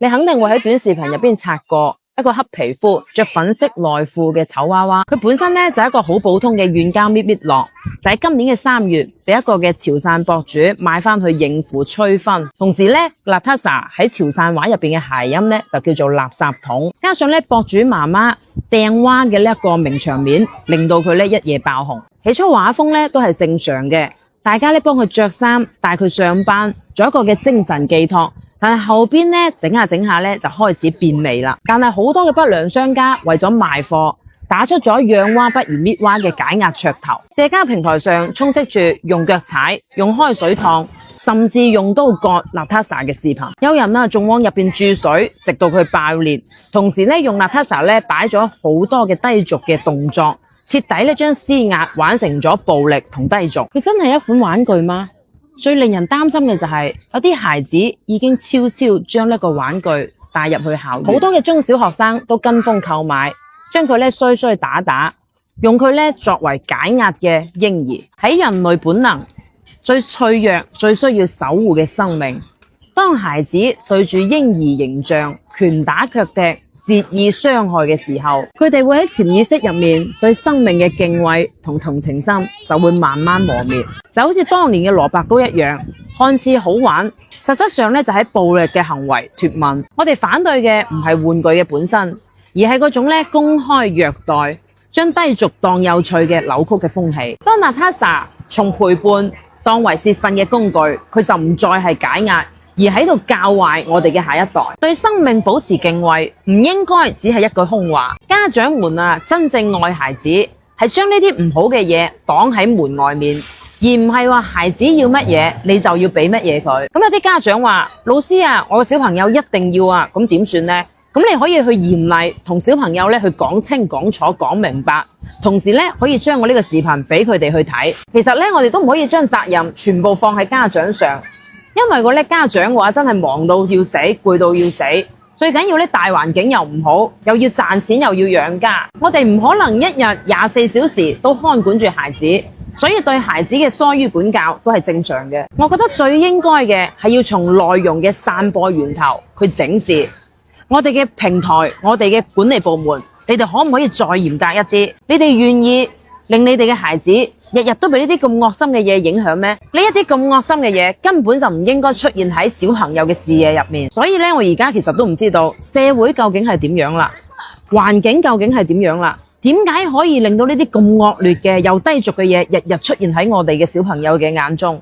你肯定會喺短視頻入邊刷過一個黑皮膚、着粉色內褲嘅醜娃娃。佢本身呢就係一個好普通嘅軟膠搣搣樂，就喺今年嘅3月俾一個嘅潮汕博主買翻去應付催婚。同時呢 Natasha 喺潮汕話入邊嘅諧音呢就叫做垃圾桶，加上呢博主媽媽掟娃嘅呢一個名場面，令到佢呢一夜爆紅。起初畫風呢都係正常嘅，大家呢幫佢着衫，帶佢上班，做一個嘅精神寄託。但係後邊呢整下整下呢就開始變味啦。但係好多嘅不良商家為咗賣貨，打出咗養娃不如搣娃嘅解壓噱頭。社交平台上充斥住用腳踩、用開水燙，甚至用刀割 Natasha 嘅視頻。有人仲往入邊注水，直到佢爆裂。同時呢用 Natasha 呢擺咗好多嘅低俗嘅動作，徹底呢將施壓玩成咗暴力同低俗。佢真係一款玩具嗎？最令人擔心嘅就係有啲孩子已經悄悄將呢個玩具帶入去校園，好多嘅中小學生都跟風購買，將佢呢衰衰打打，用佢呢作為解壓嘅嬰兒。喺人類本能最脆弱、最需要守護嘅生命，當孩子對住嬰兒形象拳打腳踢、肆意傷害嘅時候，佢哋會喺潛意識入面對生命嘅敬畏同同情心就會慢慢磨滅，就好似當年嘅蘿蔔糕一樣，看似好玩，實質上呢就喺暴力嘅行為脫敏。我哋反對嘅唔係玩具嘅本身，而係嗰種呢公開虐待、將低俗當有趣嘅扭曲嘅風氣。當 Natasha 從陪伴當為泄憤嘅工具，佢就唔再係解壓，而喺度教壞我哋嘅下一代。對生命保持敬畏，唔應該只係一句空話。家長們真正愛孩子，係將呢啲唔好嘅嘢擋喺門外面，而唔係話孩子要乜嘢你就要俾乜嘢佢。咁有啲家長話：老師我個小朋友一定要咁點算呢？咁你可以去嚴厲同小朋友去講清講楚講明白，同時可以將我呢個視頻俾佢哋去睇。其實我哋都唔可以將責任全部放喺家長上。因為個家長嘅話真係忙到要死，攰到要死，最緊要大環境又唔好，又要賺錢又要養家，我哋唔可能一日24小時都看管住孩子，所以對孩子嘅疏於管教都係正常嘅。我覺得最應該嘅係要從內容嘅散播源頭去整治。我哋嘅平台，我哋嘅管理部門，你哋可唔可以再嚴格一啲？你哋願意令你哋嘅孩子日日都被呢啲咁惡心嘅嘢影響咩？呢一啲咁惡心嘅嘢根本就唔應該出現喺小朋友嘅視野入面。所以我而家其實都唔知道社會究竟係點樣啦，環境究竟係點樣啦？點解可以令到呢啲咁惡劣嘅又低俗嘅嘢日日出現喺我哋嘅小朋友嘅眼中？